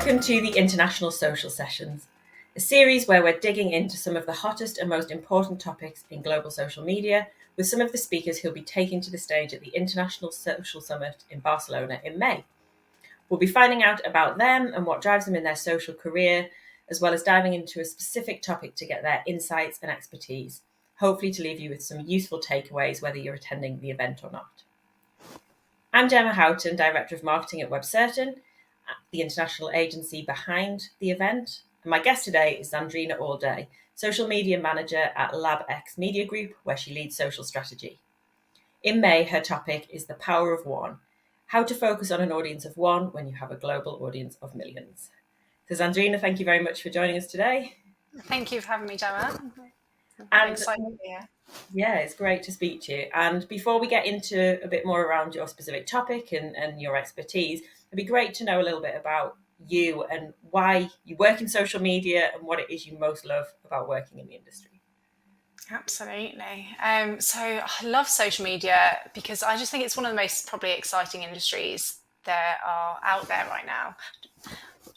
Welcome to the International Social Sessions, a series where we're digging into some of the hottest and most important topics in global social media with some of the speakers who'll be taking to the stage at the International Social Summit in Barcelona in May. We'll be finding out about them and what drives them in their social career, as well as diving into a specific topic to get their insights and expertise, hopefully to leave you with some useful takeaways whether you're attending the event or not. I'm Gemma Houghton, Director of Marketing at WebCertain, the international agency behind the event. And my guest today is Zandrina Allday, Social Media Manager at LabX Media Group, where she leads social strategy. In May, her topic is the power of one, how to focus on an audience of one when you have a global audience of millions. So Zandrina, thank you very much for joining us today. Thank you for having me, Gemma. I'm excited to be here. Yeah, it's great to speak to you. And before we get into a bit more around your specific topic and your expertise, it'd be great to know a little bit about you and why you work in social media and what it is you most love about working in the industry. Absolutely. So I love social media because I just think it's one of the most probably exciting industries there are out there right now.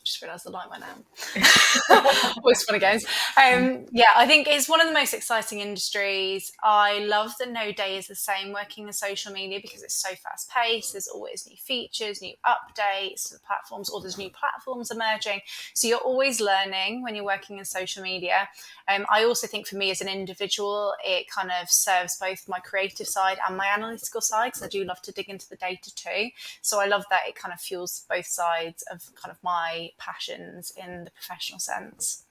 Just realised the light went out. Always fun again. I think it's one of the most exciting industries. I love that no day is the same working in social media because it's so fast paced. There's always new features, new updates to the platforms, or there's new platforms emerging. So you're always learning when you're working in social media. I also think for me as an individual, it kind of serves both my creative side and my analytical side because I do love to dig into the data too. So I love that it kind of fuels both sides of kind of my passions in the professional sense.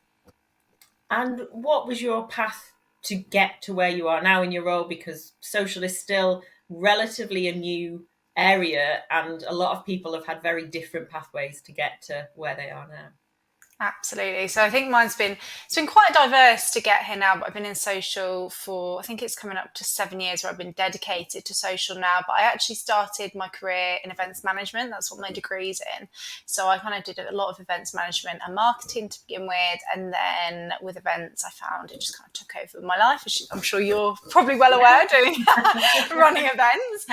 And what was your path to get to where you are now in your role? Because social is still relatively a new area and a lot of people have had very different pathways to get to where they are now. Absolutely. So I think it's been quite diverse to get here now, but I've been in social for, I think it's coming up to 7 years where I've been dedicated to social now. But I actually started my career in events management. That's what my degree's in. So I kind of did a lot of events management and marketing to begin with. And then with events, I found it just kind of took over my life. I'm sure you're probably well aware doing running events.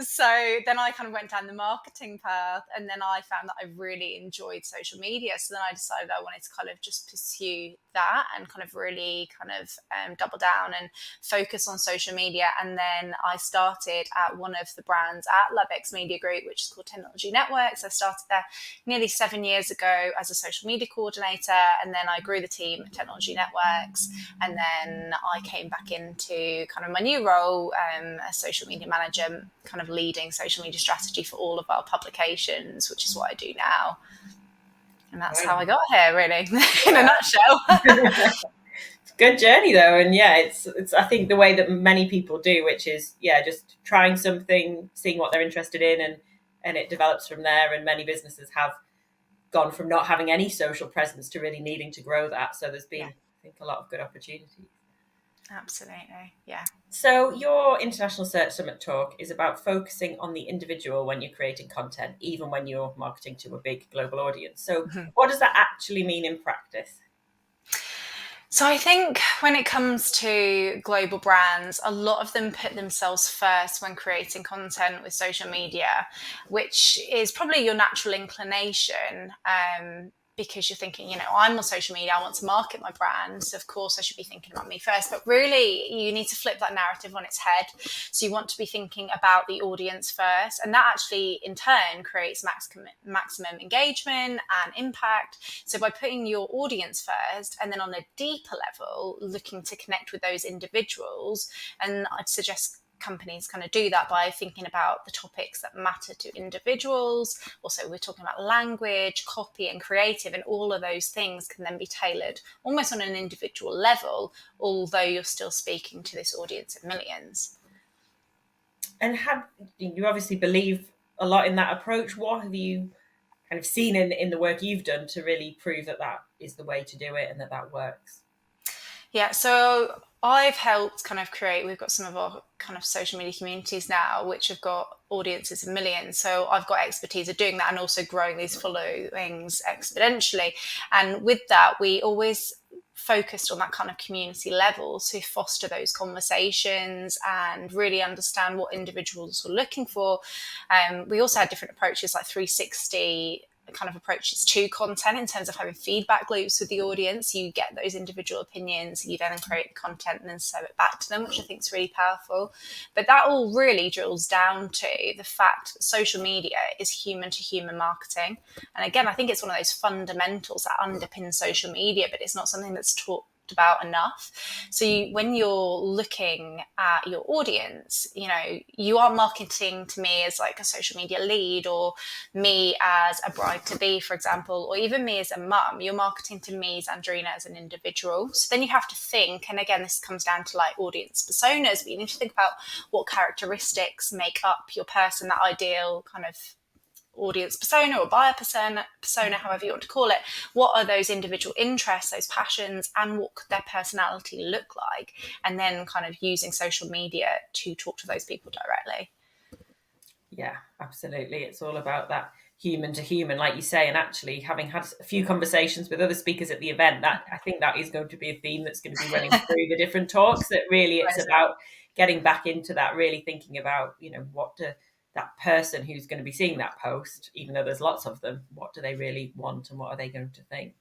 So then I kind of went down the marketing path, and then I found that I really enjoyed social media. So then I decided I wanted to kind of just pursue that and kind of really double down and focus on social media. And then I started at one of the brands at LabX Media Group, which is called Technology Networks. I started there nearly 7 years ago as a social media coordinator, and then I grew the team at Technology Networks. And then I came back into kind of my new role as social media manager, kind of leading social media strategy for all of our publications, which is what I do now. And that's how I got here, really, in a nutshell. It's a good journey, though. And yeah, it's I think the way that many people do, which is, just trying something, seeing what they're interested in, and it develops from there. And many businesses have gone from not having any social presence to really needing to grow that. So there's been, I think, a lot of good opportunities. Absolutely, yeah. So your International Search Summit talk is about focusing on the individual when you're creating content, even when you're marketing to a big global audience. So what does that actually mean in practice? So I think when it comes to global brands, a lot of them put themselves first when creating content with social media, which is probably your natural inclination. Because you're thinking, I'm on social media, I want to market my brand, so of course I should be thinking about me first. But really, you need to flip that narrative on its head. So you want to be thinking about the audience first, and that actually, in turn, creates maximum engagement and impact. So by putting your audience first, and then on a deeper level, looking to connect with those individuals, and I'd suggest companies kind of do that by thinking about the topics that matter to individuals. Also, we're talking about language, copy, and creative, and all of those things can then be tailored almost on an individual level, although you're still speaking to this audience of millions. And you obviously believe a lot in that approach. What have you kind of seen in the work you've done to really prove that is the way to do it and that works? Yeah, so I've helped kind of we've got some of our kind of social media communities now, which have got audiences of millions. So I've got expertise of doing that and also growing these followings exponentially. And with that, we always focused on that kind of community level to foster those conversations and really understand what individuals were looking for. We also had different approaches like 360 kind of approaches to content in terms of having feedback loops with the audience. You get those individual opinions, you then create content and then serve it back to them, which I think is really powerful. But that all really drills down to the fact that social media is human to human marketing. And again, I think it's one of those fundamentals that underpin social media, but it's not something that's taught about enough. So when you're looking at your audience, you are marketing to me as like a social media lead, or me as a bride to be, for example, or even me as a mum. You're marketing to me, Andrina, as an individual. So then you have to think, and again, this comes down to like audience personas, but you need to think about what characteristics make up your person, that ideal kind of audience persona or buyer persona, however you want to call it. What are those individual interests, those passions, and what could their personality look like? And then kind of using social media to talk to those people directly. Yeah, absolutely. It's all about that human to human, like you say. And actually, having had a few conversations with other speakers at the event, that I think that is going to be a theme that's going to be running through the different talks, that really it's about getting back into that, really thinking about, what do that person who's going to be seeing that post, even though there's lots of them, what do they really want and what are they going to think?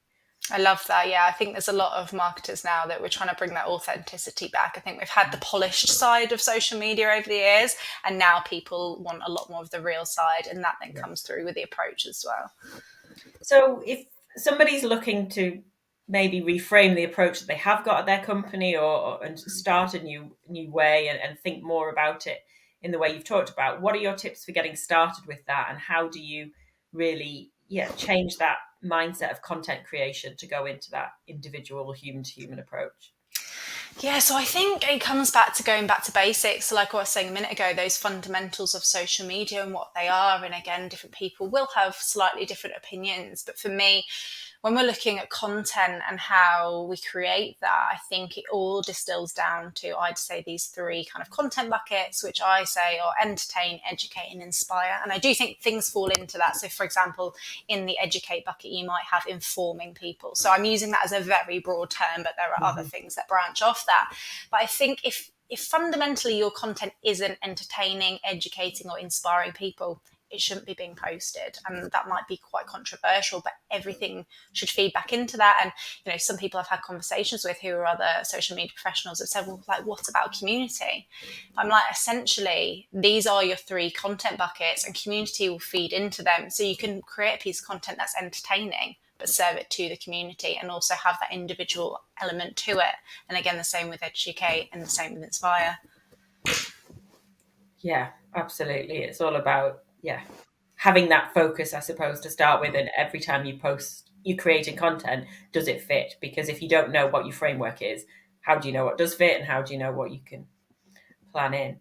I love that. Yeah, I think there's a lot of marketers now that we're trying to bring that authenticity back. I think we've had the polished side of social media over the years, and now people want a lot more of the real side, and that then comes through with the approach as well. So if somebody's looking to maybe reframe the approach that they have got at their company, and start a new way and think more about it in the way you've talked about, what are your tips for getting started with that, and how do you really change that mindset of content creation to go into that individual human to human approach? Yeah, so I think it comes back to going back to basics. So like I was saying a minute ago, those fundamentals of social media and what they are. And again, different people will have slightly different opinions. But for me, when we're looking at content and how we create that, I think it all distills down to, I'd say, these three kind of content buckets, which I say are entertain, educate, and inspire. And I do think things fall into that. So, for example, in the educate bucket, you might have informing people. So I'm using that as a very broad term, but there are other things that branch off that. But I think if fundamentally your content isn't entertaining, educating, or inspiring people, it shouldn't be being posted. And that might be quite controversial, but everything should feed back into that. And, some people I've had conversations with who are other social media professionals have said, well, like, what about community? I'm like, essentially, these are your three content buckets, and community will feed into them. So you can create a piece of content that's entertaining, but serve it to the community, and also have that individual element to it. And again, the same with educate and the same with inspire. Yeah, absolutely. It's all about having that focus, I suppose, to start with. And every time you post, you're creating content, does it fit? Because if you don't know what your framework is, how do you know what does fit, and how do you know what you can plan in?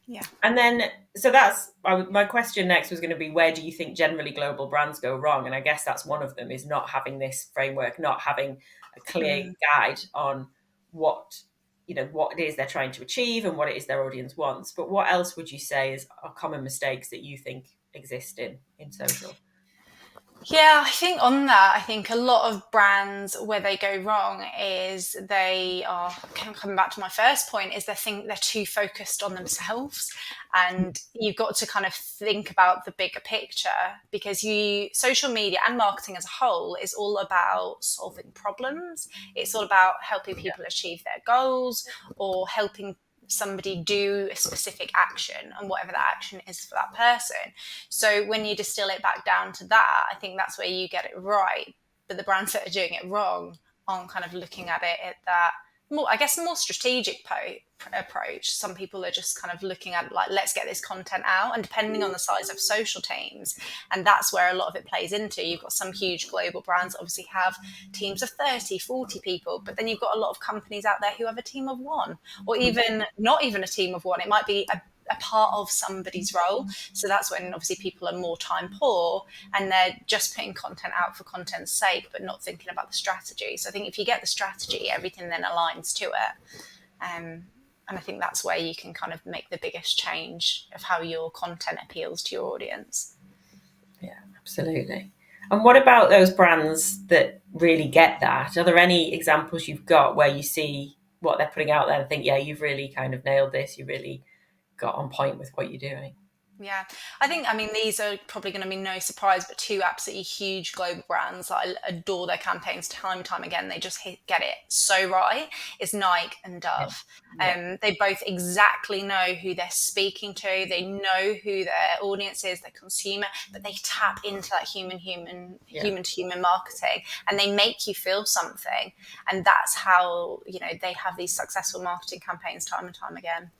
Yeah. And then, so that's my question next was going to be, where do you think generally global brands go wrong? And I guess that's one of them, is not having this framework, not having a clear guide on what it is they're trying to achieve and what it is their audience wants. But what else would you say are common mistakes that you think exist in social? Yeah, I think on that, I think a lot of brands, where they go wrong is they are, coming back to my first point, is they think they're too focused on themselves. And you've got to kind of think about the bigger picture, because social media and marketing as a whole is all about solving problems. It's all about helping people achieve their goals, or helping somebody do a specific action, and whatever that action is for that person. So when you distill it back down to that, I think that's where you get it right. But the brands that are doing it wrong aren't kind of looking at it at that more strategic approach. Some people are just kind of looking at like, let's get this content out, and depending on the size of social teams, and that's where a lot of it plays into. You've got some huge global brands that obviously have teams of 30, 40 people, but then you've got a lot of companies out there who have a team of one, or even not even a team of one. It might be a part of somebody's role. So that's when obviously people are more time poor, and they're just putting content out for content's sake, but not thinking about the strategy. So I think if you get the strategy, everything then aligns to it. And I think that's where you can kind of make the biggest change of how your content appeals to your audience. Yeah, absolutely. And what about those brands that really get that? Are there any examples you've got where you see what they're putting out there and think, yeah, you've really kind of nailed this, you really got on point with what you're doing? Yeah, I think, I mean, these are probably going to be no surprise, but two absolutely huge global brands that I adore their campaigns time and time again. They just get it so right. Is Nike and Yeah. Dove. Yeah. They both exactly know who they're speaking to. They know who their audience is, their consumer, but they tap into that human Yeah. to human marketing, and they make you feel something. And that's how, they have these successful marketing campaigns time and time again.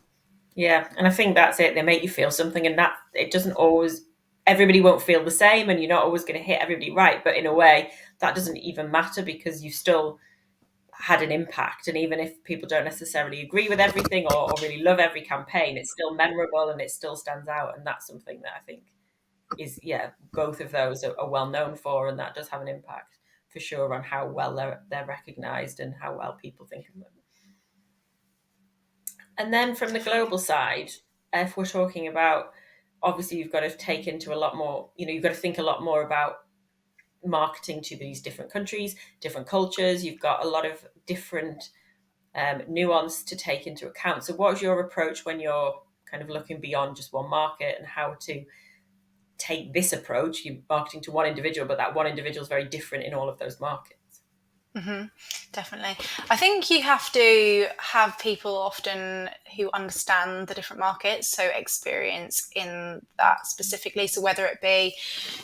Yeah, and I think that's it. They make you feel something, and that it doesn't always. Everybody won't feel the same, and you're not always going to hit everybody right. But in a way, that doesn't even matter because you still had an impact. And even if people don't necessarily agree with everything or really love every campaign, it's still memorable and it still stands out. And that's something that I think is, yeah, both of those are well known for, and that does have an impact for sure on how well they're recognised and how well people think of them. And then from the global side, if we're talking about, obviously you've got to take into a lot more, you've got to think a lot more about marketing to these different countries, different cultures. You've got a lot of different nuance to take into account. So what's your approach when you're kind of looking beyond just one market, and how to take this approach? You're marketing to one individual, but that one individual is very different in all of those markets. Definitely. I think you have to have people often who understand the different markets, so experience in that specifically. So whether it be,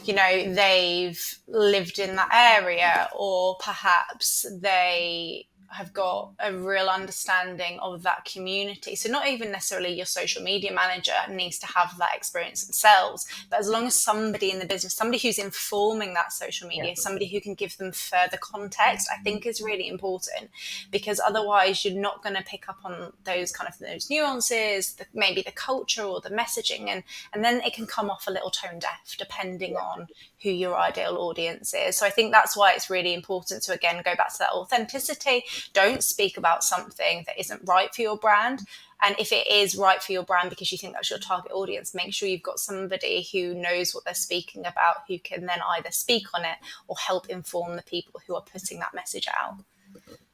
they've lived in that area, or perhaps they have got a real understanding of that community. So not even necessarily your social media manager needs to have that experience themselves, but as long as somebody in the business, somebody who's informing that social media, Yeah. somebody who can give them further context, I think is really important, because otherwise you're not going to pick up on those nuances, maybe the culture or the messaging, and then it can come off a little tone deaf depending on who your ideal audience is. So I think that's why it's really important to, again, go back to that authenticity. Don't speak about something that isn't right for your brand. And if it is right for your brand because you think that's your target audience, make sure you've got somebody who knows what they're speaking about, who can then either speak on it or help inform the people who are putting that message out.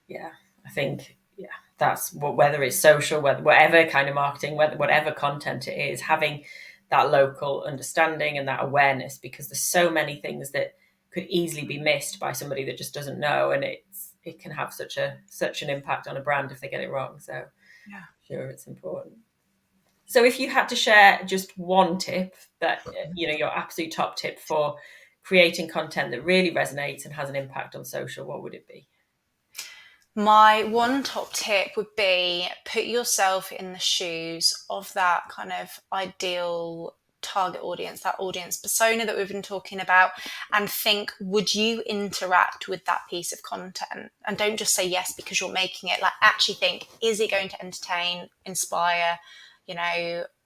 Yeah, I think, yeah, that's whether it's social, whatever kind of marketing, whatever content it is, having that local understanding and that awareness, because there's so many things that could easily be missed by somebody that just doesn't know, and it can have such an impact on a brand if they get it wrong. So Yeah. sure, it's important. So if you had to share just one tip that, your absolute top tip for creating content that really resonates and has an impact on social, what would it be? My one top tip would be put yourself in the shoes of that kind of ideal target audience, that audience persona that we've been talking about, and think, would you interact with that piece of content? And don't just say yes because you're making it. Like, actually think, is it going to entertain, inspire,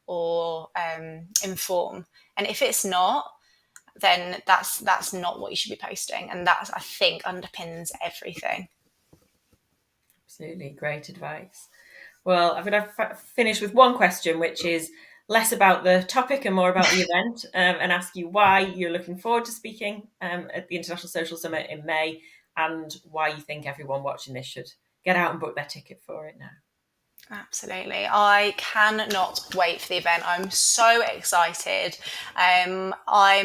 or inform? And if it's not, then that's not what you should be posting. And that, I think, underpins everything. Absolutely, great advice. Well, I'm going to finish with one question, which is less about the topic and more about the event, and ask you why you're looking forward to speaking at the International Social Summit in May, and why you think everyone watching this should get out and book their ticket for it now. Absolutely. I cannot wait for the event. I'm so excited. I'm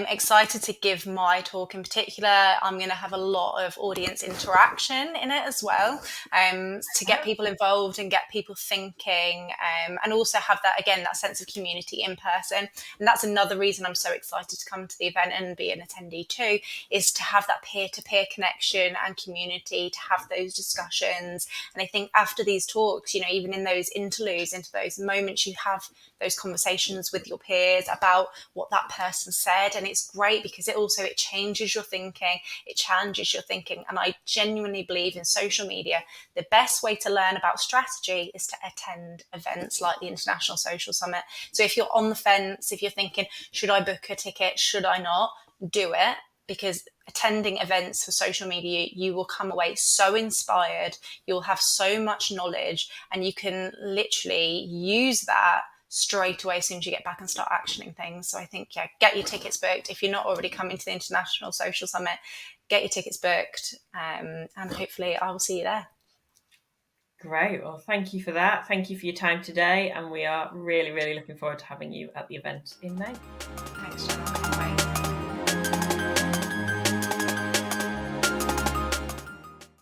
excited to give my talk in particular. I'm going to have a lot of audience interaction in it as well, to get people involved and get people thinking, and also have that, again, that sense of community in person. And that's another reason I'm so excited to come to the event and be an attendee too, is to have that peer-to-peer connection and community, to have those discussions. And I think after these talks, even in those interludes, into those moments, you have those conversations with your peers about what that person said. And it's great because it changes your thinking, it challenges your thinking. And I genuinely believe in social media, the best way to learn about strategy is to attend events like the International Social Summit. So if you're on the fence, if you're thinking, should I book a ticket, should I not, do it. Because attending events for social media, you will come away so inspired, you'll have so much knowledge, and you can literally use that straight away as soon as you get back and start actioning things. So I think, get your tickets booked. If you're not already coming to the International Social Summit, get your tickets booked, and hopefully I will see you there. Great. Well, thank you for that. Thank you for your time today. And we are really, really looking forward to having you at the event in May. Thanks, Gemma.